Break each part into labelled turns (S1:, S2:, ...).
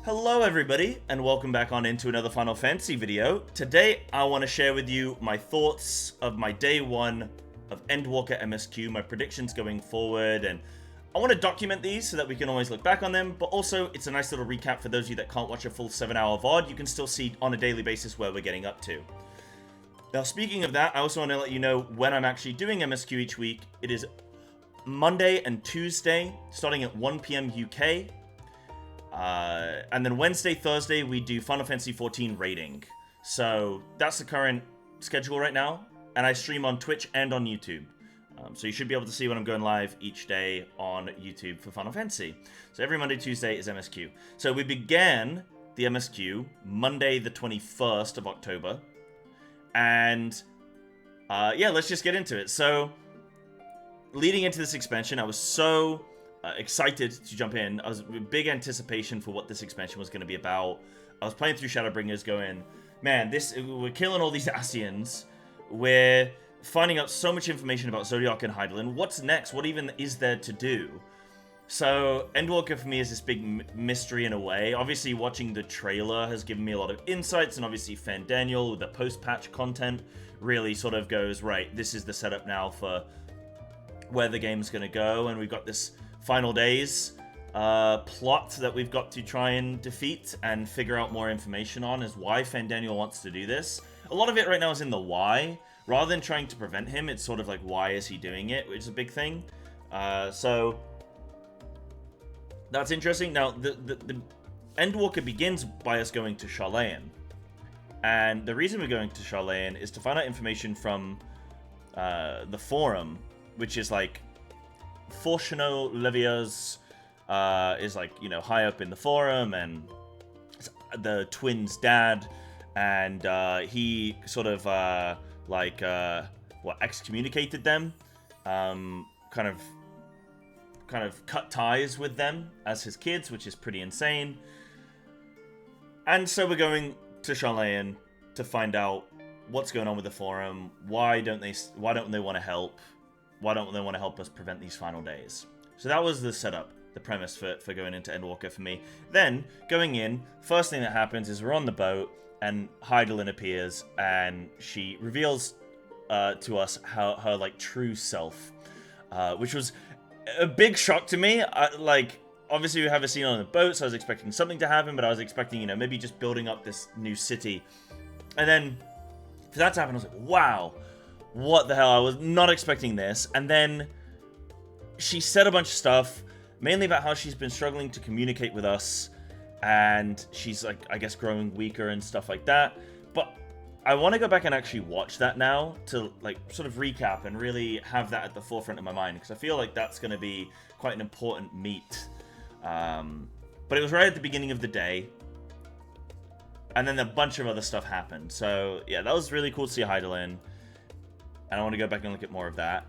S1: Hello everybody, and welcome back on into another Final Fantasy video. Today, I want to share with you my thoughts of my day one of Endwalker MSQ, my predictions going forward, and I want to document these so that we can always look back on them, but also it's a nice little recap for those of you that can't watch a full 7-hour VOD. You can still see on a daily basis where we're getting up to. Now, speaking of that, I also want to let you know when I'm actually doing MSQ each week. It is Monday and Tuesday, starting at 1 PM UK. And then Wednesday, Thursday, we do Final Fantasy XIV rating. So that's the current schedule right now. And I stream on Twitch and on YouTube. So you should be able to see when I'm going live each day on YouTube for Final Fantasy. So every Monday, Tuesday is MSQ. So we began the MSQ Monday the 21st of October. And yeah, let's just get into it. So leading into this expansion, I was so excited to jump in. I was with big anticipation for what this expansion was going to be about. I was playing through Shadowbringers going, man, we're killing all these Ascians. We're finding out so much information about Zodiac and Hydaelyn. What's next? What even is there to do? So Endwalker for me is this big mystery in a way. Obviously watching the trailer has given me a lot of insights, and obviously Fandaniel with the post-patch content really sort of goes, right, this is the setup now for where the game's going to go, and we've got this Final Days plot that we've got to try and defeat and figure out more information on is why Fandaniel wants to do this. A lot of it right now is in the why. Rather than trying to prevent him, it's sort of like, why is he doing it, which is a big thing. So that's interesting. Now, the Endwalker begins by us going to Sharlayan. And the reason we're going to Sharlayan is to find out information from the forum, which is like Fortuno Levias is like, you know, high up in the forum, and the twins' dad, and he sort of excommunicated them, kind of cut ties with them as his kids, which is pretty insane. And so we're going to Sharlayan to find out what's going on with the forum. Why don't they want to help? Why don't they want to help us prevent these Final Days? So that was the setup, the premise for going into Endwalker for me. Then, going in, first thing that happens is we're on the boat, and Hydaelyn appears, and she reveals to us her like true self, which was a big shock to me. Obviously we have a scene on the boat, so I was expecting something to happen, but I was expecting, you know, maybe just building up this new city. And then for that to happen, I was like, wow, what the hell? I was not expecting this. And then she said a bunch of stuff, mainly about how she's been struggling to communicate with us, and she's like, I guess, growing weaker and stuff like that. But I want to go back and actually watch that now to like sort of recap and really have that at the forefront of my mind, because I feel like that's going to be quite an important meet. But it was right at the beginning of the day, and then a bunch of other stuff happened. So yeah, that was really cool to see Hydaelyn, and I want to go back and look at more of that.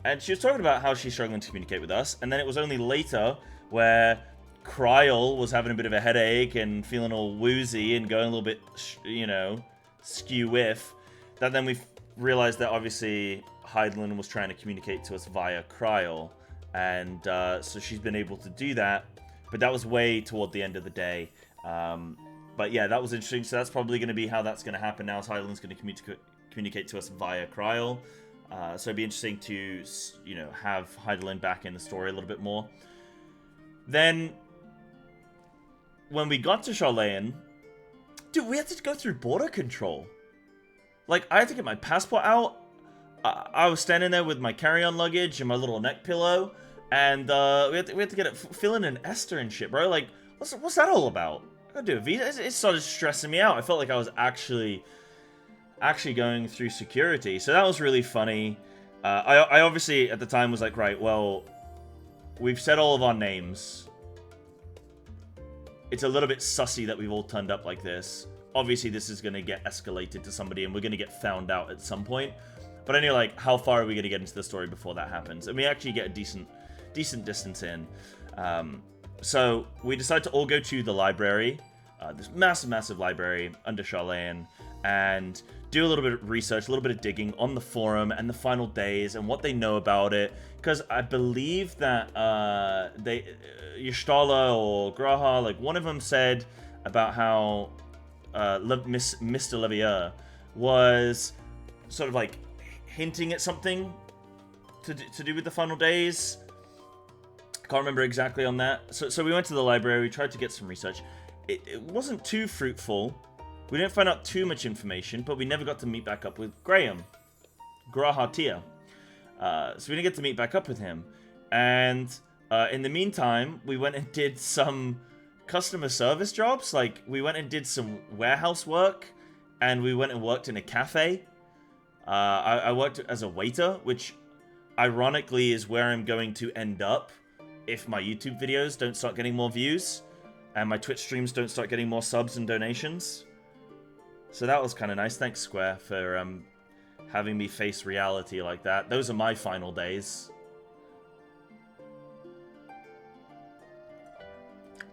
S1: And she was talking about how she's struggling to communicate with us, and then it was only later where Kryl was having a bit of a headache and feeling all woozy and going a little bit, you know, skew-whiff, that then we realized that obviously Hydaelyn was trying to communicate to us via Kryl, and so she's been able to do that, but that was way toward the end of the day. But yeah, that was interesting. So that's probably going to be how that's going to happen now, is Hydaelyn's going to communicate to us via Kryl. So it'd be interesting to, you know, have Hydaelyn back in the story a little bit more. Then, when we got to Sharlayan, dude, we had to go through border control. Like, I had to get my passport out. I was standing there with my carry-on luggage and my little neck pillow, and we had to get it fill in an Esther and shit, bro. Like, what's that all about? I gotta do a visa. It started stressing me out. I felt like I was actually going through security. So that was really funny. I obviously at the time was like, right, well, we've said all of our names. It's a little bit sussy that we've all turned up like this. Obviously this is going to get escalated to somebody, and we're going to get found out at some point. But I knew, like, how far are we going to get into the story before that happens? And we actually get a decent distance in. So we decide to all go to the library, this massive library under Sharlayan, and do a little bit of research, a little bit of digging on the forum and the final days and what they know about it. Because I believe that Y'shtola or Graha, like one of them said about how Mr. Levier was sort of like hinting at something to do with the final days. Can't remember exactly on that. So we went to the library, we tried to get some research. It wasn't too fruitful. We didn't find out too much information, but we never got to meet back up with Graham. Grahatia. So we didn't get to meet back up with him. And in the meantime, we went and did some customer service jobs. Like, we went and did some warehouse work, and we went and worked in a cafe. I worked as a waiter, which ironically is where I'm going to end up if my YouTube videos don't start getting more views and my Twitch streams don't start getting more subs and donations. So that was kind of nice. Thanks, Square, for having me face reality like that. Those are my final days.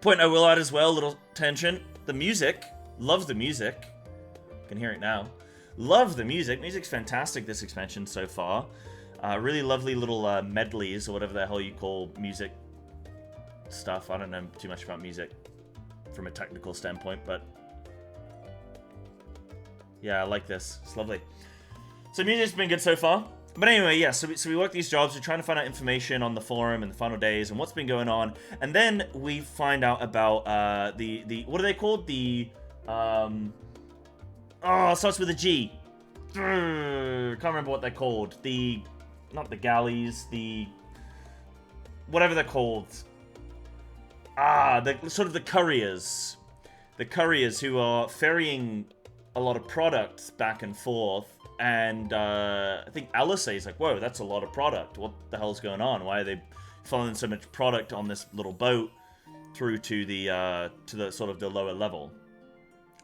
S1: Point I will add as well, little tangent. The music. Love the music. Can hear it now. Love the music. Music's fantastic this expansion so far. Really lovely little medleys or whatever the hell you call music stuff. I don't know too much about music from a technical standpoint, but yeah, I like this. It's lovely. So music's been good so far. But anyway, yeah, so we work these jobs. We're trying to find out information on the forum and the final days and what's been going on. And then we find out about the what are they called? The it starts with a G. Can't remember what they're called. Not the galleys, the whatever they're called. The sort of the couriers. The couriers who are ferrying a lot of products back and forth. And I think Alice is like, whoa, that's a lot of product. What the hell's going on? Why are they following so much product on this little boat through to the sort of the lower level?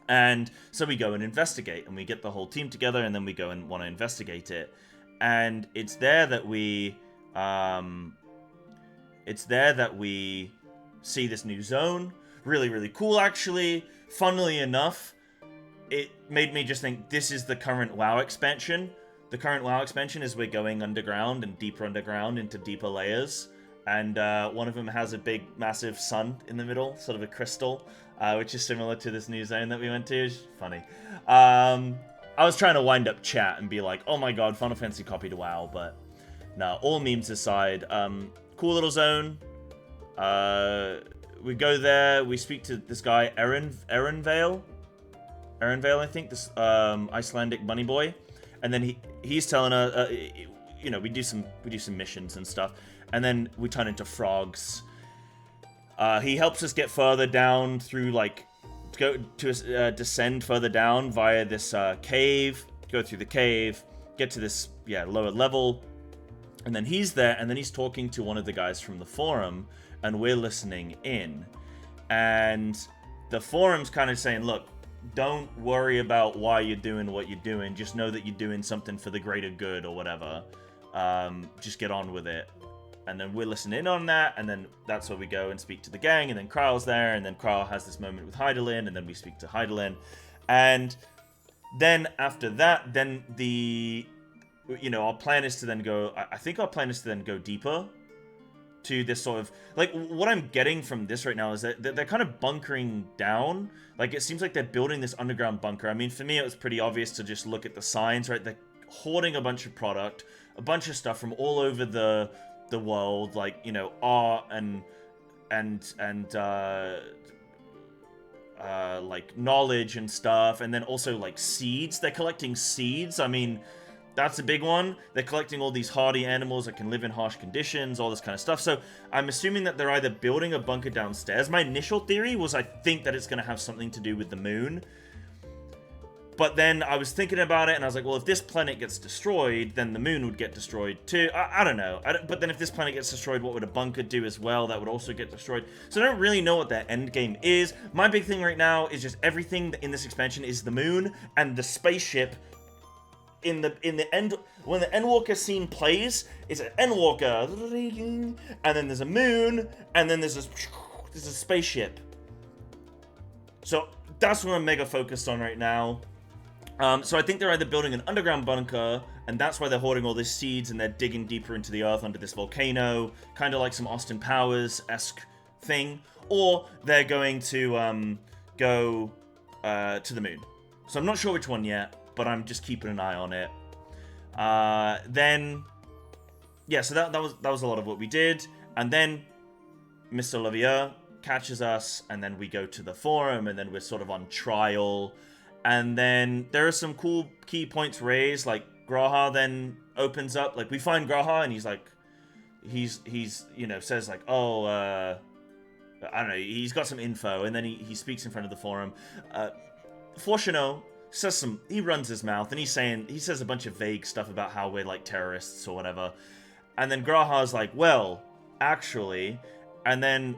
S1: And so we go and investigate, and we get the whole team together, and then we go and want to investigate it. And it's there that we see this new zone. Really, really cool, actually. Funnily enough, it made me just think this is the current WoW expansion. The current WoW expansion is we're going underground and deeper underground into deeper layers. And one of them has a big, massive sun in the middle, sort of a crystal, which is similar to this new zone that we went to. It's funny. I was trying to wind up chat and be like, oh my god, Final Fantasy copied WoW, but no, all memes aside. Cool little zone. We go there, we speak to this guy, Erinvale, I think, this Icelandic bunny boy, and then he's telling us, we do some missions and stuff, and then we turn into frogs. He helps us get further down through descend further down via this cave, go through the cave, get to this lower level, and then he's there, and then he's talking to one of the guys from the forum, and we're listening in, and the forum's kind of saying, look, don't worry about why you're doing what you're doing. Just know that you're doing something for the greater good or whatever. Just get on with it. And then we're listening in on that, and then that's where we go and speak to the gang, and then Kryl's there, and then Kryl has this moment with Hydaelyn, and then we speak to Hydaelyn. And then after that, then our plan is to then go, I think our plan is to then go deeper to this sort of, like, what I'm getting from this right now is that they're kind of bunkering down. Like, it seems like they're building this underground bunker. I mean, for me, it was pretty obvious to just look at the signs, right? They're hoarding a bunch of product, a bunch of stuff from all over the world, like, art and like knowledge and stuff, and then also like seeds. They're collecting seeds. I mean, that's a big one. They're collecting all these hardy animals that can live in harsh conditions, all this kind of stuff. So I'm assuming that they're either building a bunker downstairs. My initial theory was I think that it's going to have something to do with the moon. But then I was thinking about it, and I was like, well, if this planet gets destroyed, then the moon would get destroyed too. I don't know. But then if this planet gets destroyed, what would a bunker do as well? That would also get destroyed. So I don't really know what their end game is. My big thing right now is just everything in this expansion is the moon and the spaceship. In the end, when the Endwalker scene plays, it's an Endwalker, and then there's a moon, and then there's a spaceship. So that's what I'm mega focused on right now. So I think they're either building an underground bunker, and that's why they're hoarding all these seeds, and they're digging deeper into the earth under this volcano, kind of like some Austin Powers-esque thing, or they're going to go to the moon. So I'm not sure which one yet, but I'm just keeping an eye on it. Then, yeah, so that was a lot of what we did, and then Mr. Lavier catches us, and then we go to the forum, and then we're sort of on trial. And then there are some cool key points raised, like Graha then opens up, like we find Graha and he's like, he's you know, says like, oh, I don't know, he's got some info, and then he speaks in front of the forum. Fortuno says he runs his mouth, and he says a bunch of vague stuff about how we're like terrorists or whatever. And then Graha's like, well, actually, and then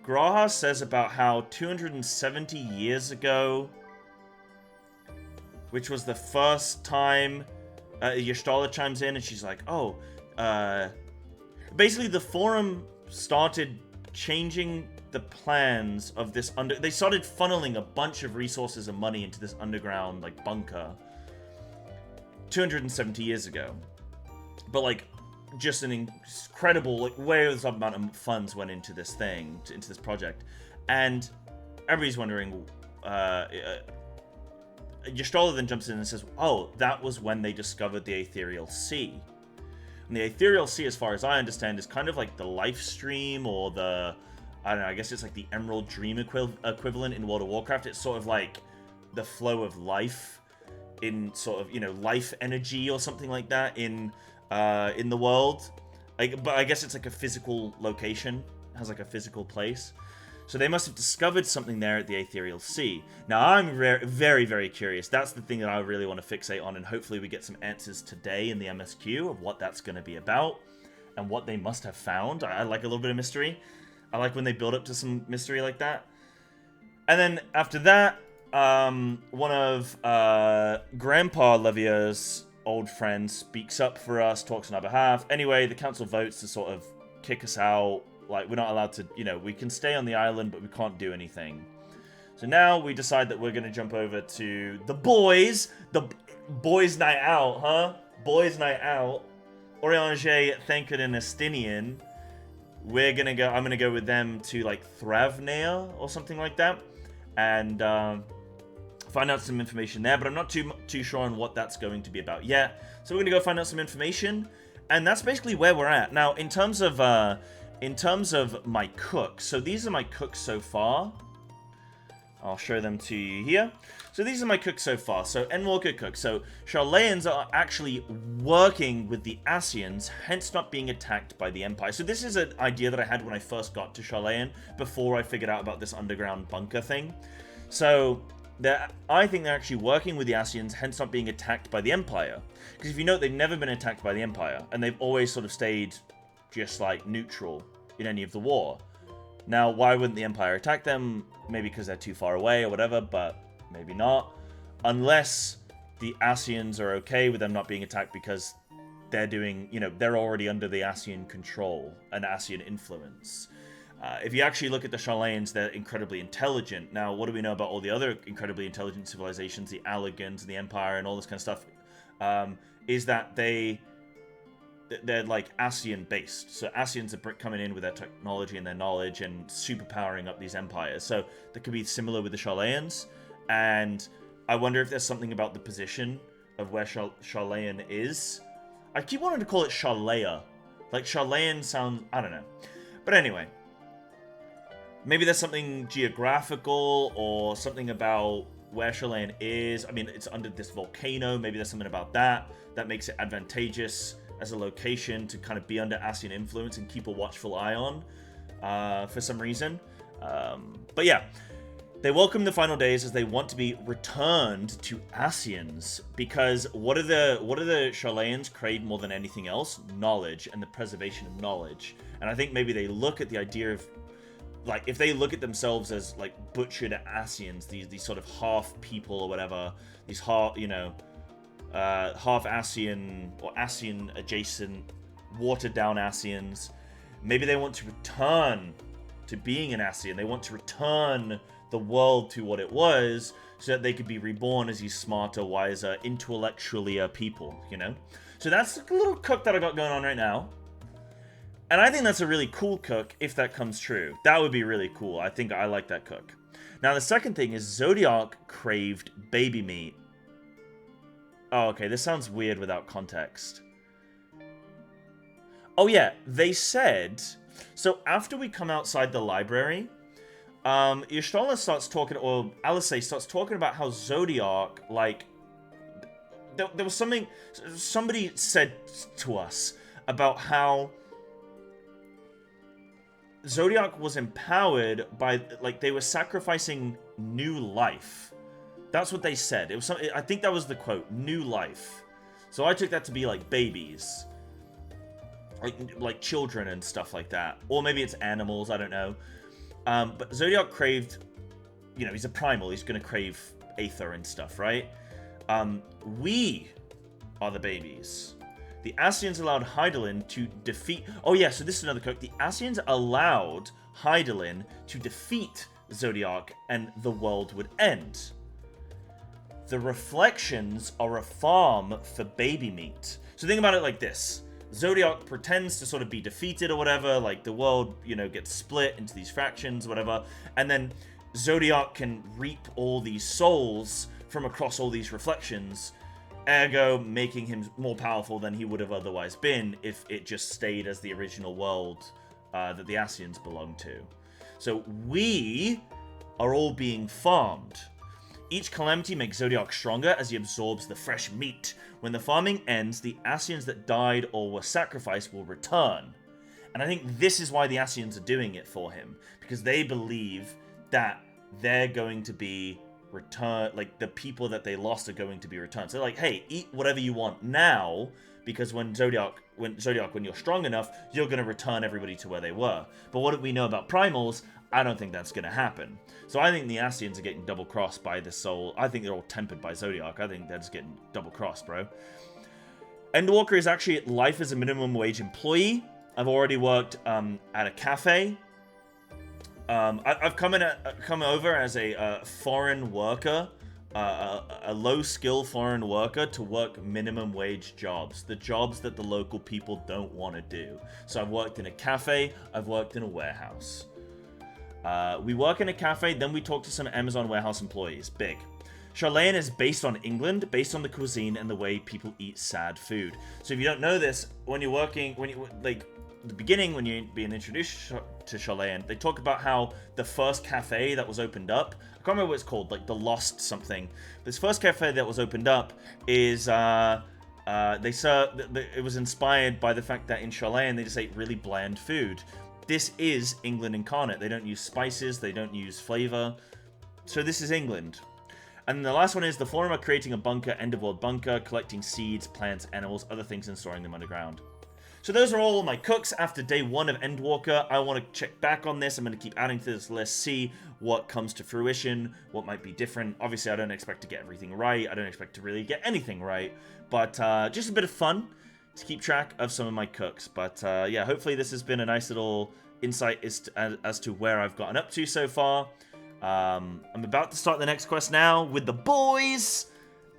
S1: Graha says about how 270 years ago, which was the first time Y'shtola chimes in, and she's like, oh, basically the forum started changing the plans of this they started funneling a bunch of resources and money into this underground, like, bunker 270 years ago. But, like, just an incredible, like, way over the top amount of funds went into this thing, into this project. And everybody's wondering, Y'shtola then jumps in and says, oh, that was when they discovered the Aetherial Sea. And the Aetherial Sea, as far as I understand, is kind of like the life stream, or the, I don't know, I guess it's like the Emerald Dream equivalent in World of Warcraft. It's sort of like the flow of life in sort of, you know, life energy or something like that in the world. Like, but I guess it's like a physical location. It has like a physical place. So they must have discovered something there at the Aetherial Sea. Now, I'm very, very curious. That's the thing that I really want to fixate on, and hopefully we get some answers today in the MSQ of what that's going to be about and what they must have found. I like a little bit of mystery. I like when they build up to some mystery like that. And then after that, one of Grandpa Levier's old friends speaks up for us, talks on our behalf. Anyway, the council votes to sort of kick us out. Like, we're not allowed to, you know, we can stay on the island, but we can't do anything. So now we decide that we're going to jump over to the boys night out, huh? Boys night out. Orianger, Thankard, and Estinian. I'm going to go with them to, like, Thravnea or something like that. And find out some information there, but I'm not too sure on what that's going to be about yet. So we're going to go find out some information, and that's basically where we're at. Now, in terms of my cooks, so these are my cooks so far. I'll show them to you here. So these are my cooks so far. So Endwalker cooks. So Sharlayans are actually working with the Ascians, hence not being attacked by the Empire. So this is an idea that I had when I first got to Sharlayan, before I figured out about this underground bunker thing. So I think they're actually working with the Ascians, hence not being attacked by the Empire. Because if you note, they've never been attacked by the Empire, and they've always sort of stayed just like neutral in any of the war. Now, why wouldn't the Empire attack them? Maybe because they're too far away or whatever, but maybe not. Unless the Ascians are okay with them not being attacked because they're doing, you know, they're already under the Ascian control and Ascian influence. If you actually look at the Sharlayans, they're incredibly intelligent. Now, what do we know about all the other incredibly intelligent civilizations, the Allagans and the Empire and all this kind of stuff? Is that they're like Ascian based. So Ascians are coming in with their technology and their knowledge and superpowering up these empires. So that could be similar with the Sharlayans. And I wonder if there's something about the position of where Sharlayan is. I keep wanting to call it Sharlaya. Like Sharlayan sounds, I don't know. But anyway, maybe there's something geographical or something about where Sharlayan is. I mean, it's under this volcano. Maybe there's something about that makes it advantageous as a location to kind of be under Ascian influence and keep a watchful eye on for some reason. But yeah, they welcome the final days as they want to be returned to Ascians, because what do the Sharlayans crave more than anything else? Knowledge and the preservation of knowledge. And I think maybe they look at the idea of, like, if they look at themselves as like butchered Ascians, these sort of half people or whatever, these half, you know, half Ascian or Ascian adjacent, watered down Ascians. Maybe they want to return to being an Ascian. They want to return the world to what it was, so that they could be reborn as these smarter, wiser, intellectualier people, you know? So that's a little cook that I got going on right now. And I think that's a really cool cook if that comes true. That would be really cool. I think I like that cook. Now, the second thing is Zodiac craved baby meat. Oh, okay, this sounds weird without context. Oh, yeah, they said... So, after we come outside the library, Y'shtola starts talking, or Alice starts talking about how Zodiac, like... There was something... Somebody said to us about how... Zodiac was empowered by, like, they were sacrificing new life. That's what they said. It was something, I think that was the quote, new life. So I took that to be like babies. Like children and stuff like that. Or maybe it's animals, I don't know. But Zodiac craved, you know, he's a primal, he's going to crave aether and stuff, right? We are the babies. The Ascians allowed Hydaelyn to defeat... Oh yeah, so this is another cook. The Ascians allowed Hydaelyn to defeat Zodiac and the world would end. The reflections are a farm for baby meat. So think about it like this. Zodiac pretends to sort of be defeated or whatever, like the world, you know, gets split into these fractions, whatever, and then Zodiac can reap all these souls from across all these reflections, ergo making him more powerful than he would have otherwise been if it just stayed as the original world that the Ascians belonged to. So we are all being farmed. Each calamity makes Zodiac stronger as he absorbs the fresh meat. When the farming ends, the Ascians that died or were sacrificed will return. And I think this is why the Ascians are doing it for him, because they believe that they're going to be return, like the people that they lost are going to be returned. So like, hey, eat whatever you want now, because when you're strong enough, you're going to return everybody to where they were. But what do we know about primals? I don't think that's going to happen. So I think the Ascians are getting double-crossed by the soul. I think they're all tempered by Zodiac. I think they're just getting double-crossed, bro. Endwalker is actually life as a minimum wage employee. I've already worked at a cafe. I've come over as a foreign worker, a low-skill foreign worker to work minimum wage jobs, the jobs that the local people don't want to do. So I've worked in a cafe, I've worked in a warehouse. We work in a cafe, then we talk to some Amazon warehouse employees. Big. Sharlayan is based on England, based on the cuisine and the way people eat sad food. So if you don't know this, when you're working, like, the beginning, when you're being introduced to Sharlayan, they talk about how the first cafe that was opened up, I can't remember what it's called, like the Lost something. This first cafe that was opened up is, it was inspired by the fact that in Sharlayan they just ate really bland food. This is England incarnate. They don't use spices, they don't use flavor. So this is England. And the last one is the Forum are creating a bunker, end-of-world bunker, collecting seeds, plants, animals, other things, and storing them underground. So those are all my cooks after day 1 of Endwalker. I want to check back on this. I'm going to keep adding to this list, see what comes to fruition, what might be different. Obviously, I don't expect to get everything right. I don't expect to really get anything right. But just a bit of fun to keep track of some of my cooks. But yeah, hopefully this has been a nice little insight as to where I've gotten up to so far. I'm about to start the next quest now with the boys,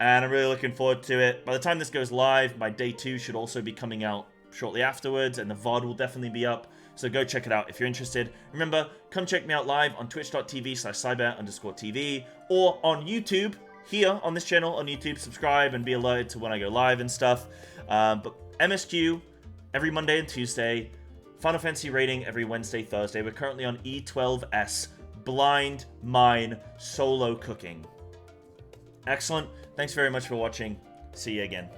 S1: and I'm really looking forward to it. By the time this goes live, my day 2 should also be coming out shortly afterwards, and the VOD will definitely be up, so go check it out if you're interested. Remember, come check me out live on twitch.tv/Psybear_TV, or on YouTube, here on this channel on YouTube. Subscribe and be alerted to when I go live and stuff. But MSQ every Monday and Tuesday, Final Fantasy rating every Wednesday, Thursday. We're currently on E12S, blind mine solo cooking. Excellent. Thanks very much for watching. See you again.